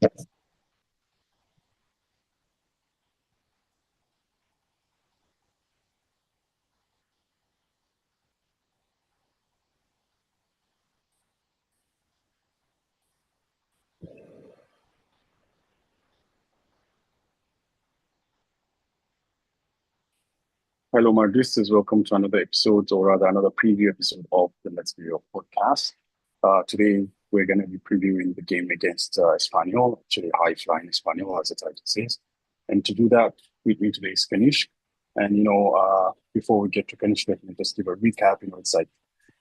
Hello, my listeners. Welcome to another episode, or rather, another preview episode of the Let's Be Real podcast. Today, we're going to be previewing the game against Espanyol, actually high flying Espanyol, as the title says. And to do that, with me today is Kanish. And, before we get to Kanish, let me just give a recap. It's like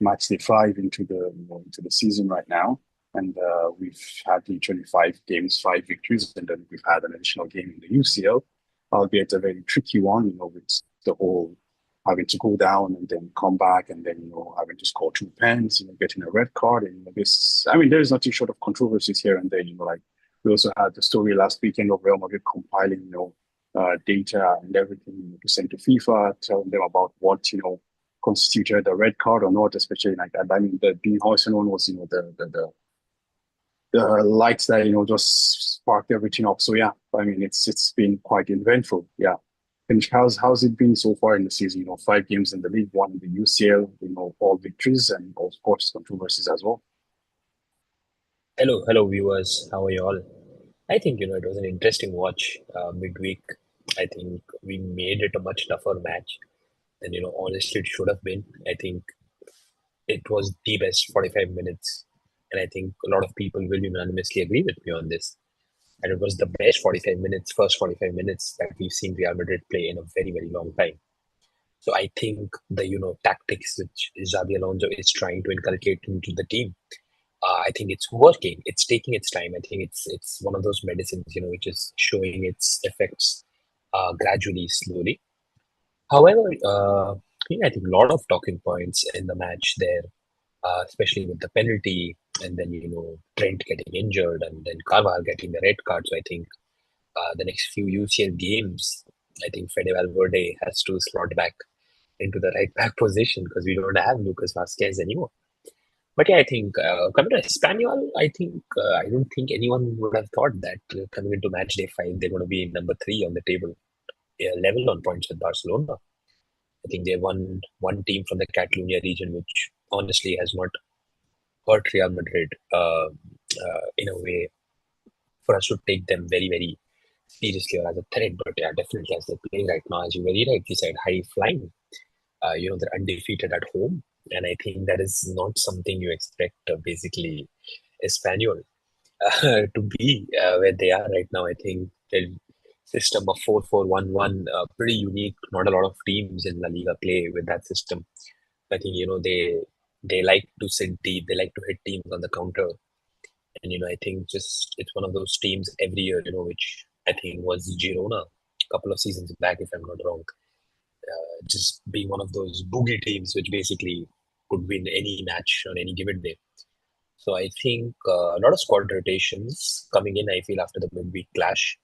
match day 5 into the season right now. And we've had literally 5 games, 5 victories, and then we've had an additional game in the UCL, albeit a very tricky one, with the whole having to go down and then come back and then, having to score 2 pens, getting a red card. And there's nothing short of controversies here and there, like we also had the story last weekend of Real Madrid compiling, data and everything to send to FIFA, telling them about what, constituted a red card or not, especially like that. The Dean Howson one was, the lights that just sparked everything up. So yeah, it's been quite eventful. Yeah, and how's it been so far in the season? 5 games in the league, one in the UCL. All victories and of course controversies as well. Hello, viewers. How are you all? I think it was an interesting watch midweek. I think we made it a much tougher match than honestly it should have been. I think it was the best 45 minutes, and I think a lot of people will unanimously agree with me on this. And it was the best 45 minutes, first 45 minutes that we've seen Real Madrid play in a very, very long time. So I think the tactics which Xabi Alonso is trying to inculcate into the team, I think it's working. It's taking its time. I think it's one of those medicines, which is showing its effects gradually, slowly. However, I think a lot of talking points in the match there, especially with the penalty, and then Trent getting injured, and then Carvajal getting the red card. So I think the next few UCL games, I think Fede Valverde has to slot back into the right back position because we don't have Lucas Vasquez anymore. But yeah, I think coming to Espanyol, I don't think anyone would have thought that coming into match day 5, they're going to be number 3 on the table, level on points with Barcelona. I think they won one team from the Catalonia region, which honestly has not hurt Real Madrid in a way for us to take them very, very seriously or as a threat. But yeah, definitely as they're playing right now, as you very rightly said, high flying. They're undefeated at home. And I think that is not something you expect basically Espanyol to be where they are right now. I think the system of 4-4-1-1 pretty unique. Not a lot of teams in La Liga play with that system. I think they like to send deep. They like to hit teams on the counter. And I think just it's one of those teams every year, which I think was Girona a couple of seasons back, if I'm not wrong. Just being one of those boogie teams, which basically could win any match on any given day. So I think a lot of squad rotations coming in. I feel after the midweek clash,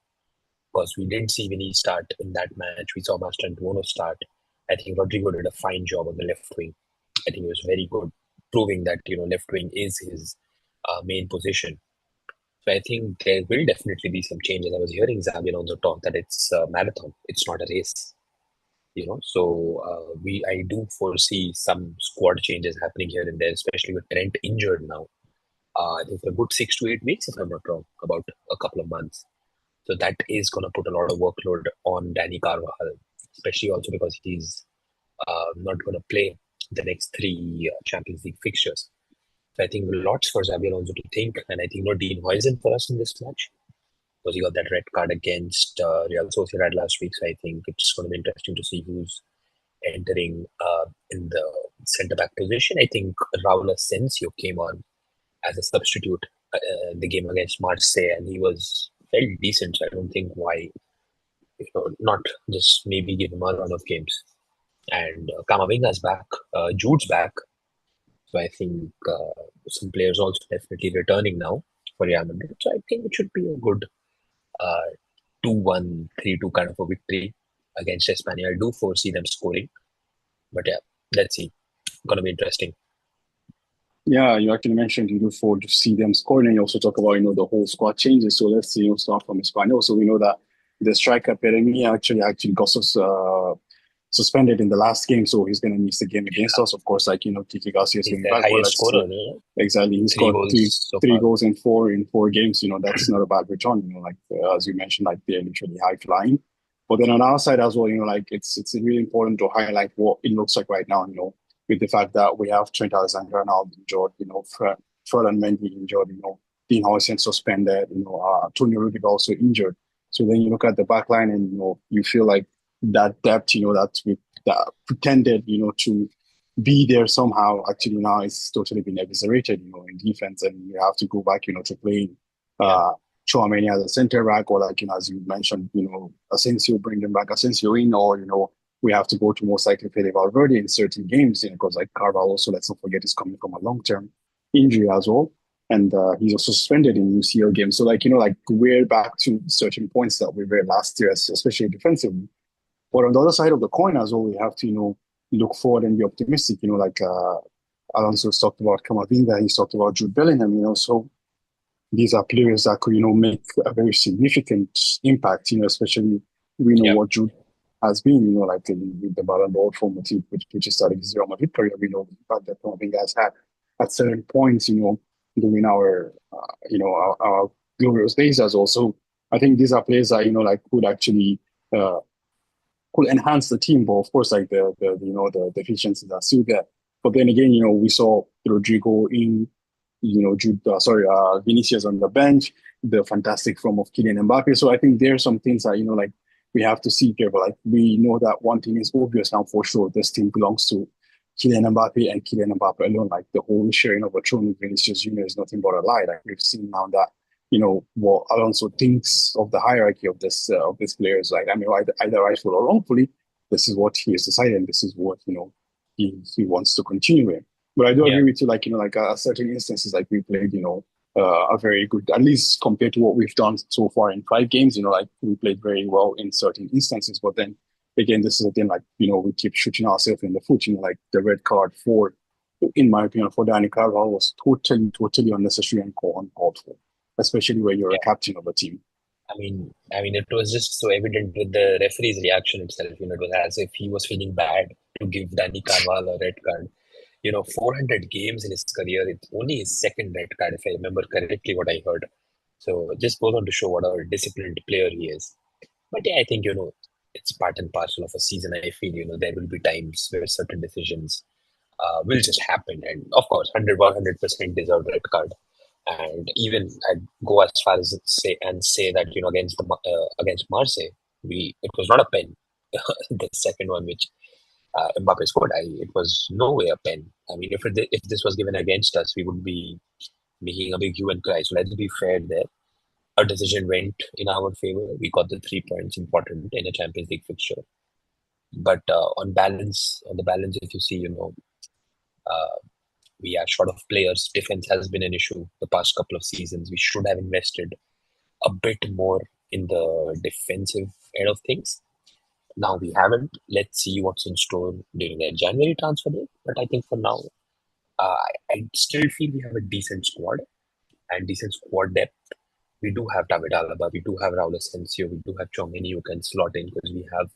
because we didn't see Vinny start in that match. We saw Mastroianni start. I think Rodrigo did a fine job on the left wing. I think he was very good, proving that left wing is his main position. So I think there will definitely be some changes. I was hearing Xabi Alonso talk that it's a marathon, it's not a race. So I do foresee some squad changes happening here and there, especially with Trent injured now. I think for a good 6 to 8 weeks, if I'm not wrong, about a couple of months. So that is going to put a lot of workload on Danny Carvajal, especially also because he's not going to play the next 3 Champions League fixtures. So I think lots for Xabi Alonso to think, and I think Dean Huijsen for us in this match because he got that red card against Real Sociedad last week. So I think it's going to be interesting to see who's entering in the centre back position. I think Raul Asensio came on as a substitute the game against Marseille, and he was very decent. So I don't think why not just maybe give him a run of games. And Camavinga's back, Jude's back. So I think some players also definitely returning now for Real Madrid. So I think it should be a good 2-1, 3-2 kind of a victory against Espanyol. I do foresee them scoring. But yeah, let's see. Gonna be interesting. Yeah, you actually mentioned you look forward to see them scoring, and you also talk about the whole squad changes. So let's start from Espanyol. So we know that the striker Peremi actually got suspended in the last game, so he's going to miss the game against us. Of course, Kike Garcia is He's going the back, but highest let's scorer, you know? exactly he Three scored goals so three far. goals in four games. That's not a bad return. Like as you mentioned, like they're literally high flying. But then on our side as well, like it's really important to highlight what it looks like right now. With the fact that we have Trent Alexander-Arnold injured, Fred and Mendy injured, Dean Howson suspended, Tony Rudiger also injured. So then you look at the back line and, you feel like that depth, that pretended, to be there somehow, actually now it's totally been eviscerated, in defense. And you have to go back, to playing Yeah. Chouameni as a center back, or like, as you mentioned, Asensio, bring them back, Asensio in, or, we have to go to most likely Fede Valverde in certain games, because like Carvalho also, let's not forget, is coming from a long-term injury as well. And he's also suspended in UCL games. So like, like we're back to certain points that we were last year, especially defensively. But on the other side of the coin as well, we have to, look forward and be optimistic. Like Alonso's talked about Camavinga, he's talked about Jude Bellingham, so these are players that could, make a very significant impact, especially we know Yeah. what Jude has been, like with the Ballon d'Or formative, which is starting his Real Madrid career. We know the impact that Camavinga has had at certain points, during our glorious days as well. So I think these are players that, like could actually could enhance the team, but of course, like the deficiencies are still there. But then again, we saw Rodrigo in, Vinicius on the bench, the fantastic form of Kylian Mbappe. So I think there are some things that like we have to see here. But like we know that one thing is obvious now for sure: this team belongs to Kylian Mbappe and Kylian Mbappe alone. Like the whole sharing of a throne with Vinicius Junior is nothing but a lie. Like we've seen now that what Alonso thinks of the hierarchy of this players. Like I mean, either rightful or wrongfully, this is what he has decided, and this is what he wants to continue in. But I do Yeah. agree with you, like like certain instances, like we played, a very good, at least compared to what we've done so far in 5 games. Like we played very well in certain instances, but then again, this is a thing like we keep shooting ourselves in the foot. Like the red card for, in my opinion, for Danny Carvalho was totally unnecessary and uncalled for, especially when you're a Yeah. captain of a team. It was just so evident with the referee's reaction itself. It was as if he was feeling bad to give Danny Carvalho a red card. 400 games in his career, it's only his second red card, if I remember correctly what I heard. So it just goes on to show what a disciplined player he is. But yeah, I think, it's part and parcel of a season. I feel, there will be times where certain decisions will just happen. And of course, 100% deserved red card. And even I'd go as far as say that against Marseille, it was not a pen. The second one, which Mbappe scored, it was no way a pen. I mean, if this was given against us, we would be making a big hue and cry. So let's be fair there. Our decision went in our favor. We got the 3 points important in a Champions League fixture. But on the balance, if you see, uh, we are short of players. Defense has been an issue the past couple of seasons. We should have invested a bit more in the defensive end of things. Now we haven't. Let's see what's in store during the January transfer day. But I think for now, I still feel we have a decent squad and decent squad depth. We do have David Alaba, we do have Raul Asensio, we do have Chouameni who can slot in because we have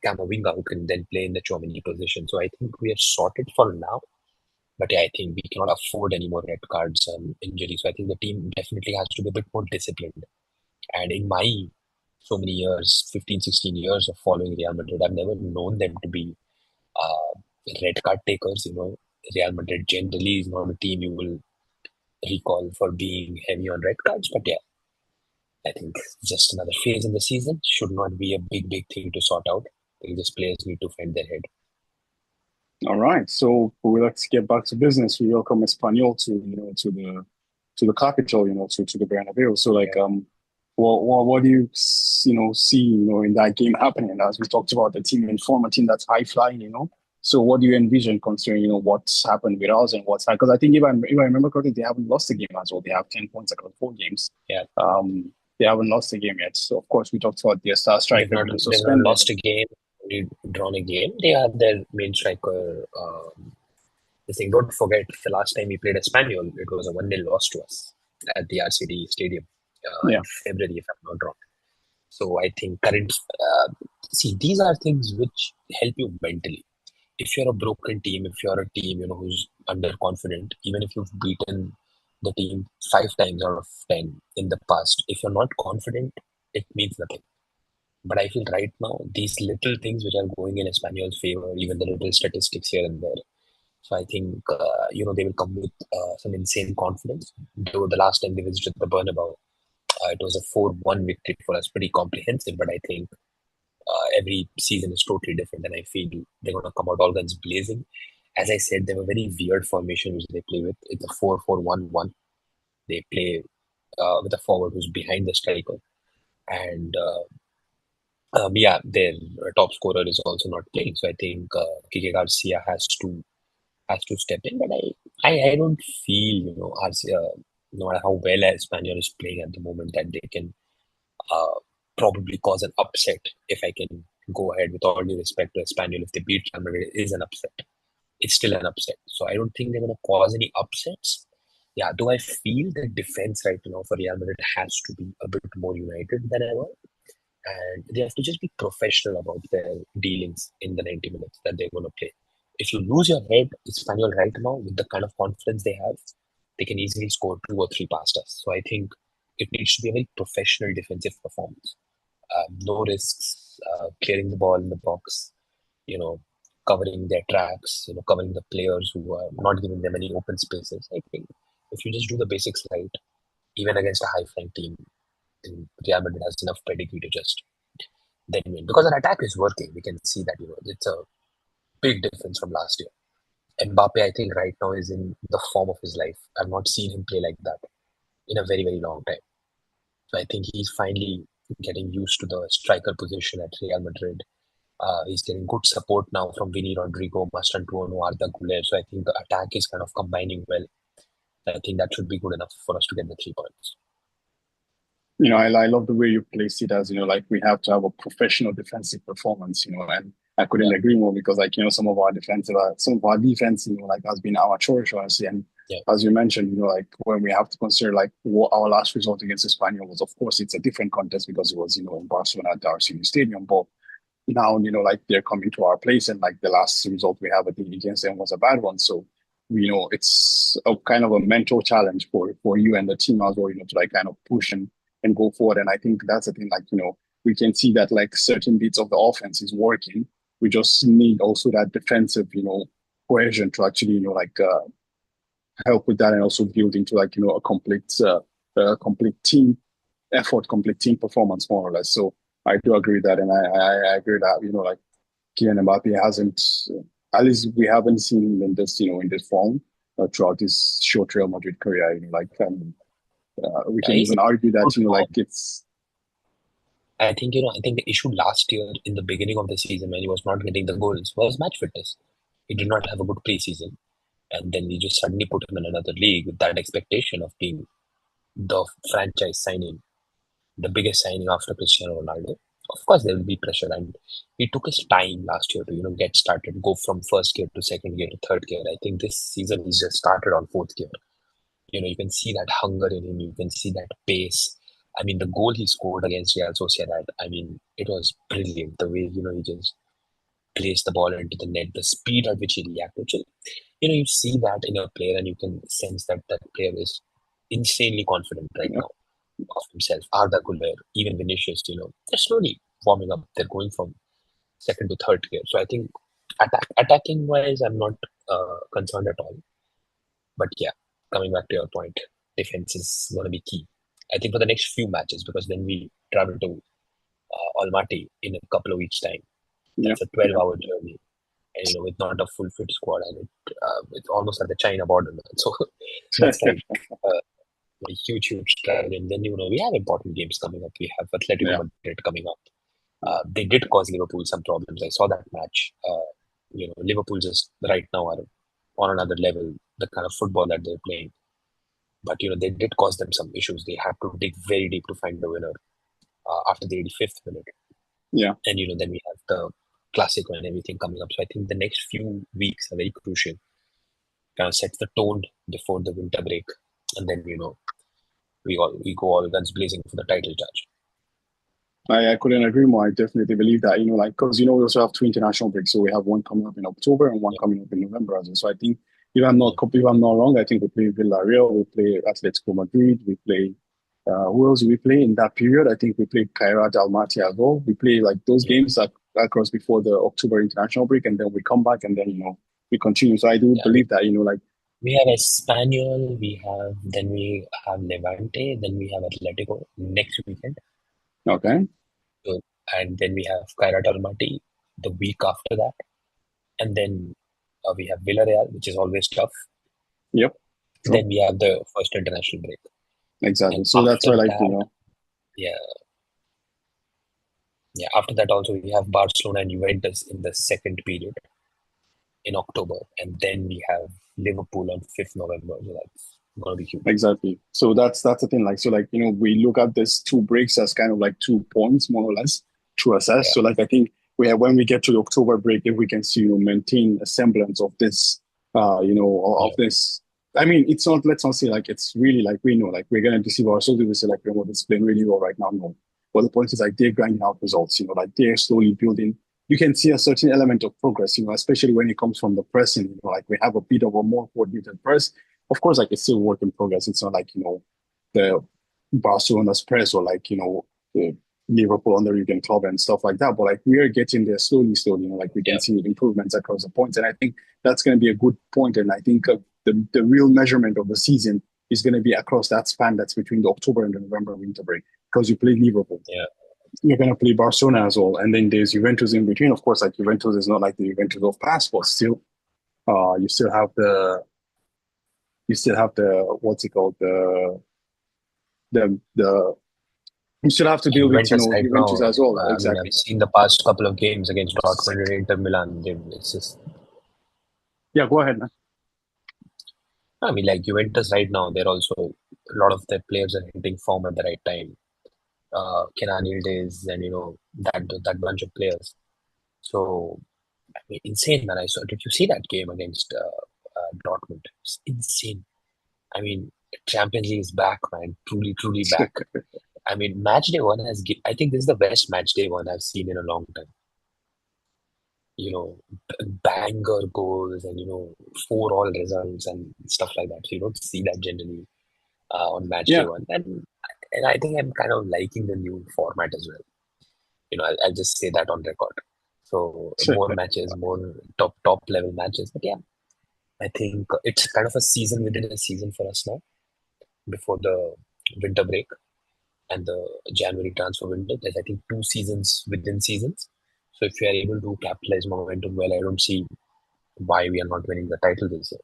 Camavinga who can then play in the Chouameni position. So I think we are sorted for now. But yeah, I think we cannot afford any more red cards and injuries. So I think the team definitely has to be a bit more disciplined. And in my so many years, 15, 16 years of following Real Madrid, I've never known them to be red card takers. Real Madrid generally is not a team you will recall for being heavy on red cards. But yeah, I think just another phase in the season should not be a big thing to sort out. I think just players need to find their head. All right, so let's get back to business. We welcome Espanyol to the capital, to the Bernabeu. So like what do you see in that game happening? As we talked about, the team in form, a team that's high flying. So what do you envision considering what's happened with us and what's because I think if I remember correctly, they haven't lost a game as well. They have 10 points across 4 games. Yeah. They haven't lost a game yet. So of course we talked about their star striker being They've not suspended. lost a game, drawn a game. They have their main striker The thing, don't forget, the last time we played Espanyol, it was a 1-0 loss to us at the RCD Stadium Yeah. in February, if I'm not wrong. So I think see, these are things which help you mentally. If you're a broken team, if you're a team, who's underconfident, even if you've beaten the team 5 times out of 10 in the past, if you're not confident, it means nothing. But I feel right now, these little things which are going in Espanyol's favor, even the little statistics here and there. So I think, they will come with some insane confidence. Though the last time they visited the Bernabeu, it was a 4-1 victory for us, pretty comprehensive. But I think every season is totally different, and I feel they're going to come out all guns blazing. As I said, they have a very weird formation which they play with. It's a 4-4-1-1. They play with a forward who's behind the striker. And yeah, their top scorer is also not playing. So I think Kike Garcia has to step in. But I don't feel, Garcia, no matter how well Espanyol is playing at the moment, that they can probably cause an upset. If I can go ahead, with all due respect to Espanyol, if they beat Real Madrid, it is an upset. It's still an upset. So I don't think they're going to cause any upsets. Yeah, do I feel the defense right now for Real Madrid has to be a bit more united than ever? And they have to just be professional about their dealings in the 90 minutes that they're going to play. If you lose your head, Espanyol right now, with the kind of confidence they have, they can easily score 2 or 3 past us. So I think it needs to be a very professional defensive performance. No risks, clearing the ball in the box, covering their tracks, covering the players who are not giving them any open spaces. I think if you just do the basics right, even against a high-flying team, then Real Madrid has enough pedigree to just then win. Because our attack is working. We can see that, it's a big difference from last year. Mbappe, I think right now is in the form of his life. I've not seen him play like that in a very, very long time. So I think he's finally getting used to the striker position at Real Madrid. He's getting good support now from Vini Rodrigo, Mastantuono, Arda Güler. So I think the attack is kind of combining well. I think that should be good enough for us to get the 3 points. I love the way you place it as, like we have to have a professional defensive performance, and I couldn't agree more because, like, some of our defense, like has been amateurish, honestly. And as you mentioned, like when we have to consider like what our last result against Espanyol was, of course, it's a different contest because it was, in Barcelona at the RCD Stadium. But now, like they're coming to our place, and like the last result we have, I think, against them was a bad one. So, it's a kind of a mental challenge for you and the team as well, to like kind of push and go forward. And I think that's the thing, like, we can see that like certain bits of the offense is working. We just need also that defensive, cohesion to actually, help with that and also build into like, a complete team effort, complete team performance, more or less. So I do agree with that. And I agree that, like Kylian Mbappe hasn't, at least we haven't seen him in this, in this form throughout his short Real Madrid career, we can even argue that, like it's. I think, I think the issue last year in the beginning of the season when he was not getting the goals was match fitness. He did not have a good preseason. And then we just suddenly put him in another league with that expectation of being the franchise signing, the biggest signing after Cristiano Ronaldo. Of course, there will be pressure. And he took his time last year to, get started, go from first gear to second gear to third gear. I think this season he's just started on fourth gear. You can see that hunger in him. You can see that pace. I mean, the goal he scored against Real Sociedad, I mean, it was brilliant. The way, he just placed the ball into the net, the speed at which he reacted. So, you see that in a player and you can sense that that player is insanely confident right now of himself. Arda Güler, even Vinicius, they're slowly warming up. They're going from second to third gear. So I think attacking wise, I'm not concerned at all. But yeah, coming back to your point, defense is going to be key. I think for the next few matches, because then we travel to Almaty in a couple of weeks' time. That's a 12-hour journey, and with not a full fit squad, and it's almost at the China border. So that's like a huge travel. And then we have important games coming up. We have Atletico Madrid coming up. They did cause Liverpool some problems. I saw that match. Liverpool just right now are on another level. The kind of football that they're playing. But they did cause them some issues. They had to dig very deep to find the winner after the 85th minute. Yeah. And then we have the Classico and everything coming up. So I think the next few weeks are very crucial kind of sets the tone before the winter break, and then we go all guns blazing for the title charge. I couldn't agree more. I definitely believe that, because, we also have two international breaks. So we have one coming up in October and one coming up in November as well. So I think, if I'm not wrong, I think we play Villarreal, we play Atletico Madrid, we play, who else do we play in that period? I think we play Kairat Almaty as well. We play like those games across before the October international break, and then we come back and then, we continue. So I do believe that, we have Espanyol, we have Levante, then we have Atletico next weekend. Okay. So, and then we have Kairat Almaty the week after that. And then we have Villarreal, which is always tough. Yep. Sure. Then we have the first international break. Exactly. And so that's why, Yeah. Yeah. After that, also, we have Barcelona and Juventus in the second period in October. And then we have Liverpool on 5th November. So that's going to be huge. Exactly. So that's the thing. We look at these two breaks as kind of like 2 points, more or less, to assess. Yeah. So I think when we get to the October break, if we can see maintain a semblance of this, of this. I mean, it's not. Let's not say it's really we know we're gonna deceive ourselves if we say it's playing really well right now. No, but the point is they're grinding out results. They're slowly building. You can see a certain element of progress. Especially when it comes from the pressing. We have a bit of a more coordinated press. Of course, it's still work in progress. It's not the Barcelona's press or the Liverpool on the Jurgen Klopp and stuff like that. But we are getting there slowly. We can see improvements across the points, and I think that's going to be a good point. And I think the real measurement of the season is going to be across that span that's between the October and the November winter break, because you play Liverpool. Yeah. You're going to play Barcelona as well, and then there's Juventus in between. Of course, Juventus is not like the Juventus of past, but still, you still have the what's it called, you still have to deal with Juventus as well. Exactly. I've seen the past couple of games against Dortmund and Inter Milan. It's just go ahead, man. I mean, Juventus right now, they're also a lot of their players are hitting form at the right time. Kenan Yildiz and that bunch of players. So I mean, insane, man. Did you see that game against Dortmund? It's insane. I mean, Champions League is back, man. Truly, truly back. I mean, match day one I think this is the best match day one I've seen in a long time. Banger goals and 4-all results and stuff like that. So you don't see that generally on match day one. And I think I'm kind of liking the new format as well. I'll just say that on record. So more matches, more top level matches. But yeah, I think it's kind of a season within a season for us now, before the winter break and the January transfer window. There's, I think, 2 seasons within seasons. So if we are able to capitalize momentum well, I don't see why we are not winning the title this year.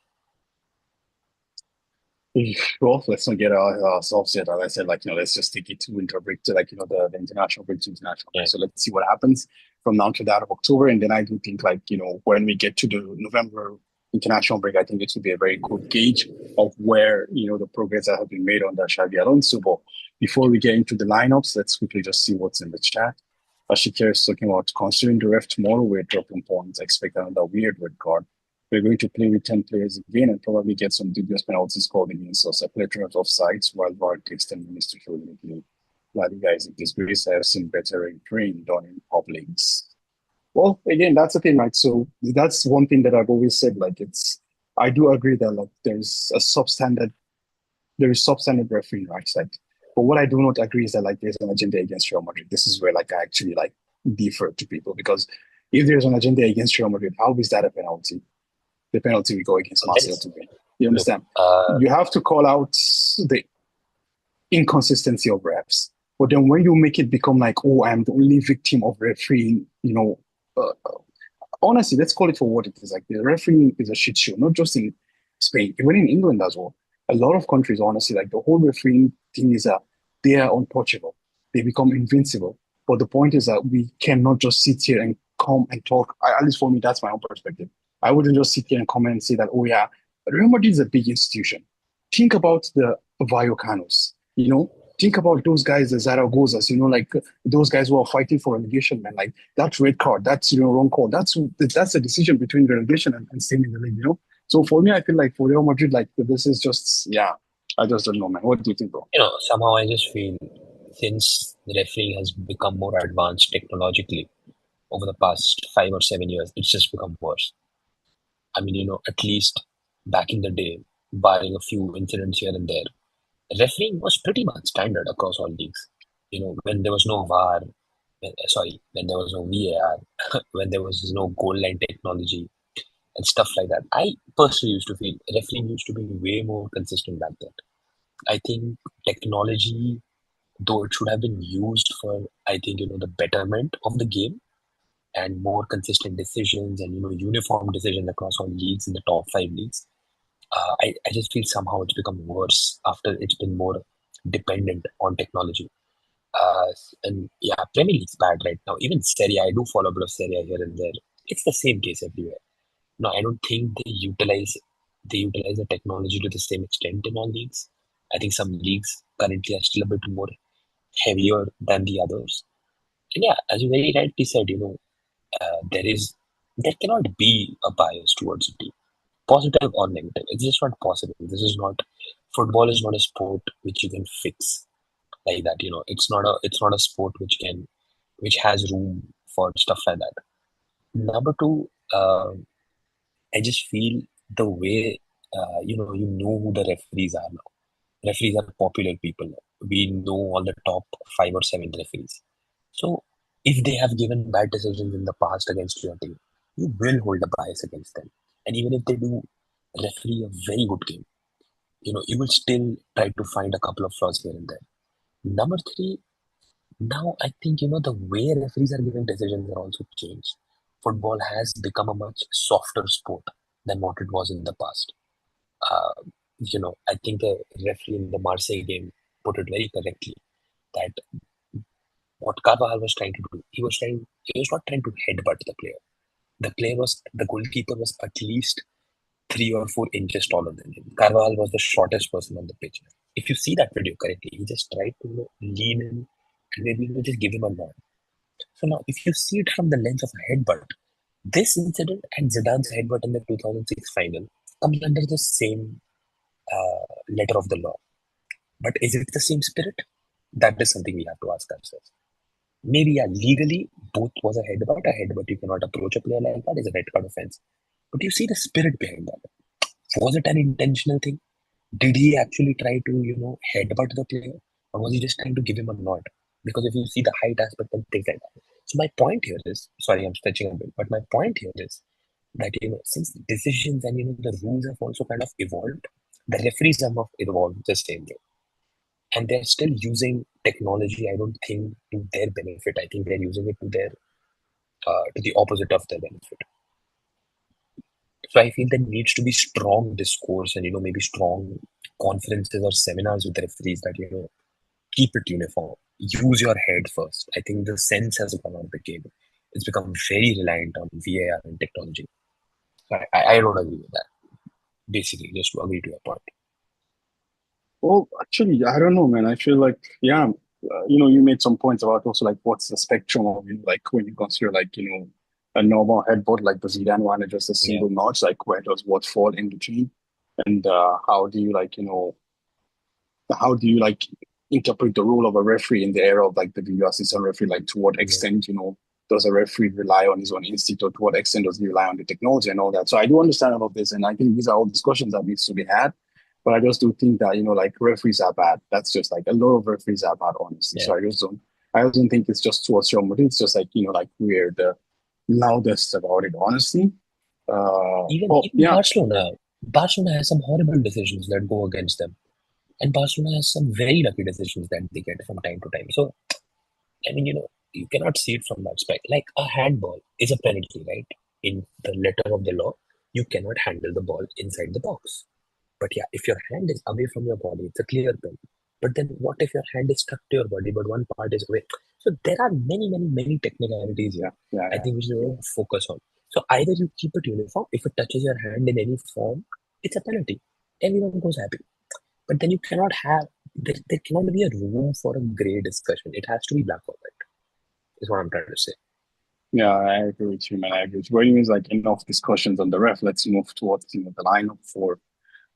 Well, let's not get ourselves set. As I said, let's just take it to winter break to the international break to international break. So let's see what happens from now to that of October. And then I do think when we get to the November international break, I think it will be a very good gauge of where the progress that has been made on the Xabi Alonso. But before we get into the lineups, let's quickly just see what's in the chat. Ashikir is talking about considering the ref tomorrow, we're dropping points. Expect another weird red card. We're going to play with 10 players again and probably get some dubious penalties called against us. A plethora of offsides while VAR takes 10 minutes to show the play. La Liga is a disgrace. I have seen better train done in publics. Well, again, that's the thing, right? So that's one thing that I've always said. I do agree that there's substandard refereeing, right? But what I do not agree is that there's an agenda against Real Madrid. This is where I actually defer to people, because if there's an agenda against Real Madrid, how is that a penalty? The penalty we go against Marcel to win. You understand? You have to call out the inconsistency of refs. But then when you make it become I'm the only victim of refereeing, honestly, let's call it for what it is. The refereeing is a shit show, not just in Spain, even in England as well. A lot of countries, honestly, the whole refereeing thing is they are untouchable. They become invincible. But the point is that we cannot just sit here and come and talk. At least for me, that's my own perspective. I wouldn't just sit here and comment and say that, Real Madrid is a big institution. Think about the Vallecanos, Think about those guys, the Zaragozas, those guys who are fighting for relegation, man. That red card, that's wrong call. That's a decision between relegation and staying in the league, So for me, I feel like for Real Madrid, like this is just yeah. I just don't know, man. What do you think, bro? Somehow I just feel since the refereeing has become more advanced technologically over the past 5 or 7 years, it's just become worse. I mean, at least back in the day, barring a few incidents here and there, refereeing was pretty much standard across all leagues. When there was no VAR, when there was no VAR, when there was no goal line technology and stuff like that. I personally used to feel refereeing used to be way more consistent back then. I think technology, though it should have been used for, I think, the betterment of the game and more consistent decisions and, uniform decisions across all leagues in the top five leagues. I just feel somehow it's become worse after it's been more dependent on technology. And yeah, Premier League's bad right now. Even Serie A, I do follow a bit of Serie A here and there. It's the same case everywhere. No, I don't think they utilize the technology to the same extent in all leagues. I think some leagues currently are still a bit more heavier than the others. And yeah, as you very rightly said, there cannot be a bias towards a team, positive or negative. It's just not possible. Football is not a sport which you can fix like that. It's not a sport which has room for stuff like that. Number two, I just feel the way who the referees are now. Referees are popular people. We know all the top 5 or 7 referees. So if they have given bad decisions in the past against your team, you will hold a bias against them. And even if they do referee a very good game, you will still try to find a couple of flaws here and there. Number three, now I think the way referees are giving decisions are also changed. Football has become a much softer sport than what it was in the past. I think the referee in the Marseille game put it very correctly that what Carvajal was trying to do, he was not trying to headbutt the player. The goalkeeper was at least 3 or 4 inches taller than him. Carvajal was the shortest person on the pitch. If you see that video correctly, he just tried to lean in and maybe just give him a nod. So now, if you see it from the lens of a headbutt, this incident and Zidane's headbutt in the 2006 final comes under the same letter of the law. But is it the same spirit? That is something we have to ask ourselves. Maybe, yeah, legally, both was a headbutt. A headbutt, you cannot approach a player like that, is a red card offense. But you see the spirit behind that. Was it an intentional thing? Did he actually try to, headbutt the player? Or was he just trying to give him a nod? Because if you see the height aspect and things like that. So my point here is, sorry, I'm stretching a bit, but my point here is that, since decisions and, the rules have also kind of evolved, the referees have not evolved the same way. And they're still using technology, I don't think, to their benefit. I think they're using it to the opposite of their benefit. So I feel there needs to be strong discourse and maybe strong conferences or seminars with the referees that keep it uniform. Use your head first. I think the sense has gone out of the game. It's become very reliant on VAR and technology. So I don't agree with that. Basically, just to agree to your point. Well, actually, I don't know, man. I feel like, yeah, you made some points about also like what's the spectrum of like when you consider like a normal headboard like the Zidane one, just a single notch, like where does what fall in between, and how do you like interpret the role of a referee in the era of like the video assistant referee? Like to what extent does a referee rely on his own instinct, or to what extent does he rely on the technology and all that? So I do understand all of this, and I think these are all discussions that needs to be had. But I just do think that like referees are bad. That's just like a lot of referees are bad, honestly. So I just don't think it's just towards Real Madrid. It's just like like we're the loudest about it, honestly. Even Barcelona has some horrible decisions that go against them. And Barcelona has some very lucky decisions that they get from time to time. So, I mean, you cannot see it from that aspect. Like a handball is a penalty, right? In the letter of the law, you cannot handle the ball inside the box. But yeah, if your hand is away from your body, it's a clear pen. But then what if your hand is stuck to your body, but one part is away? So there are many, many, many technicalities here. I think we should focus on. So either you keep it uniform. If it touches your hand in any form, it's a penalty. Everyone goes happy. But then you cannot there cannot be a room for a grey discussion. It has to be black or white, is what I'm trying to say. Yeah, I agree with you, man. I agree with you. Well, anyways, like enough discussions on the ref. Let's move towards the lineup for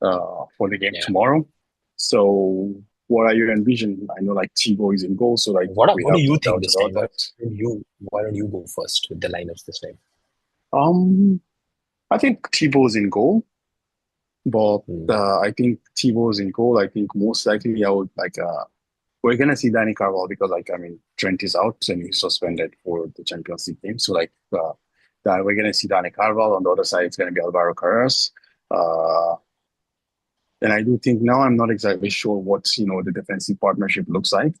the game Yeah. tomorrow. So, what are your envision? I know like Thibaut is in goal, so like we What do have you no think doubt this about time? that. Why don't you go first with the lineups this time? Um, I think Thibaut is in goal, but Hmm. I think Thibaut is in goal. I think most likely I would like we're gonna see Danny Carvalho because like I mean Trent is out and he's suspended for the Champions League game. So like that we're gonna see Danny Carvalho. On the other side it's gonna be Alvaro Carreras. Uh and I do think now I'm not exactly sure what the defensive partnership looks like,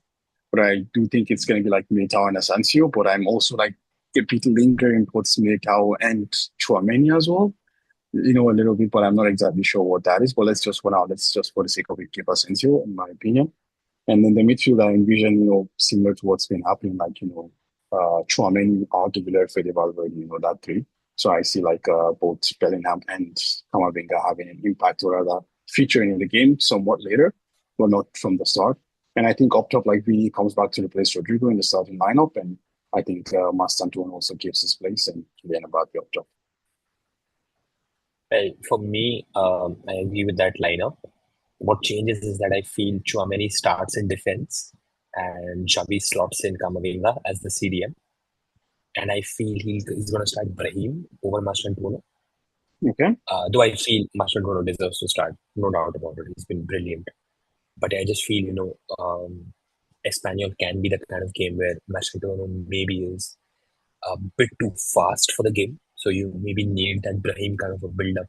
but I do think it's gonna be like Militao and Asensio. But I'm also like a bit lingering towards Militao and Chouameni as well. A little bit, but I'm not exactly sure what that is. But let's just for now, let's just for the sake of it, keep Asensio, in my opinion. And then the midfield, I envision, similar to what's been happening, like, Chouameni, Arthur, Fede Valverde, that three. So I see like both Bellingham and Camavinga having an impact or rather featuring in the game somewhat later, but not from the start. And I think up top, like Vini comes back to replace Rodrigo in the starting lineup. And I think Mastantuan also gives his place and Kylian Mbappe up top. Well, for me, I agree with that lineup. What changes is that I feel Chouameni starts in defense and Xavi slots in Camavinga as the CDM. And I feel he's going to start Brahim over Mastantuono. Okay. Though I feel Mastantuono deserves to start, no doubt about it. He's been brilliant. But I just feel, Espanyol can be the kind of game where Mastantuono maybe is a bit too fast for the game. So you maybe need that Brahim kind of a build up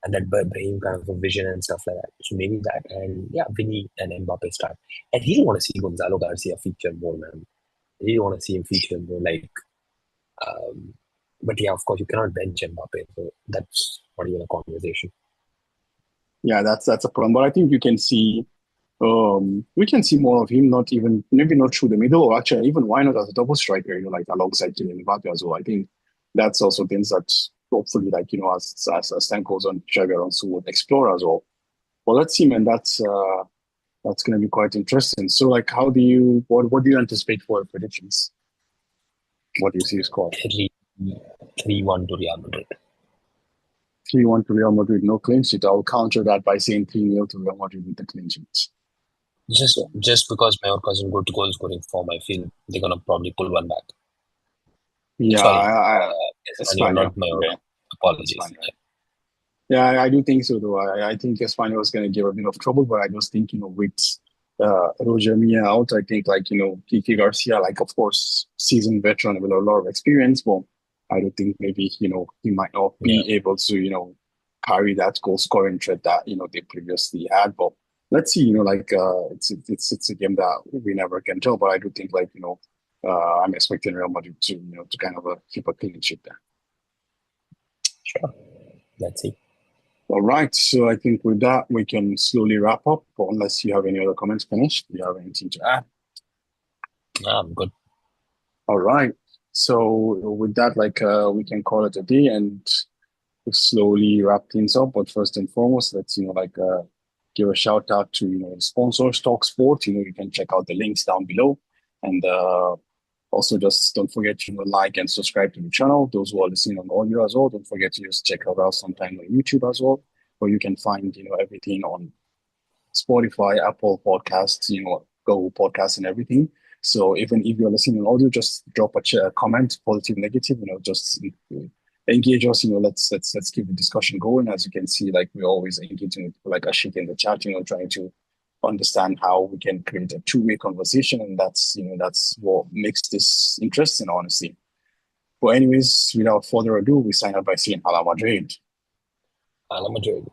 and that Brahim kind of a vision and stuff like that. So maybe that and yeah, Vinny and Mbappe start. And he don't want to see Gonzalo Garcia feature more, man. He don't want to see him feature more. Um, but yeah, of course you cannot bench Mbappe, so that's not even a conversation. Yeah, that's a problem. But I think you can see we can see more of him, not even maybe not through the middle, or actually even why not as a double striker, like alongside Kylian Mbappe as well. I think that's also things that hopefully, like as time goes on, Xabi Alonso would explore as well. Well, let's see, man. That's going to be quite interesting. So, like, what do you anticipate for predictions? What do you see score? 3-1 to Real Madrid. 3-1 to Real Madrid, no clean sheet. I'll counter that by saying 3-0 to Real Madrid with the clean sheet. Just because Mallorca isn't good goal scoring form, I feel they're gonna probably pull one back. Yeah, Sorry, Espanyol, Espanyol. not Mallorca. Okay, Apologies. Espanyol. Yeah, I do think so, though. I think Espanyol is going to give a bit of trouble, but I just think, with Roger Mia out, I think, like, Kike Garcia, like, of course, seasoned veteran with a lot of experience, but I do think maybe, he might not Yeah. be able to, carry that goal scoring threat that, they previously had. But let's see, like, it's a game that we never can tell, but I do think, like, I'm expecting Real Madrid to, to kind of keep a clean sheet there. Sure. Let's see. All right. So I think with that, we can slowly wrap up. But unless you have any other comments, Ganesh, do you have anything to add? I'm good. All right. So with that, like we can call it a day and slowly wrap things up. But first and foremost, let's give a shout out to the sponsors, Talksport. You can check out the links down below, and also just don't forget to like and subscribe to the channel. Those who are listening on audio as well, don't forget to just check us out sometime on YouTube as well, where you can find everything on Spotify, Apple Podcasts, Google Podcasts, and everything. So even if you're listening on audio, just drop a comment, positive, negative. Just engage us. Let's keep the discussion going. As you can see, like we're always engaging with like Ashik in the chat. Trying to understand how we can create a two-way conversation, and that's what makes this interesting, honestly. But anyways, without further ado, we sign up by saying Hala Madrid. Hala Madrid.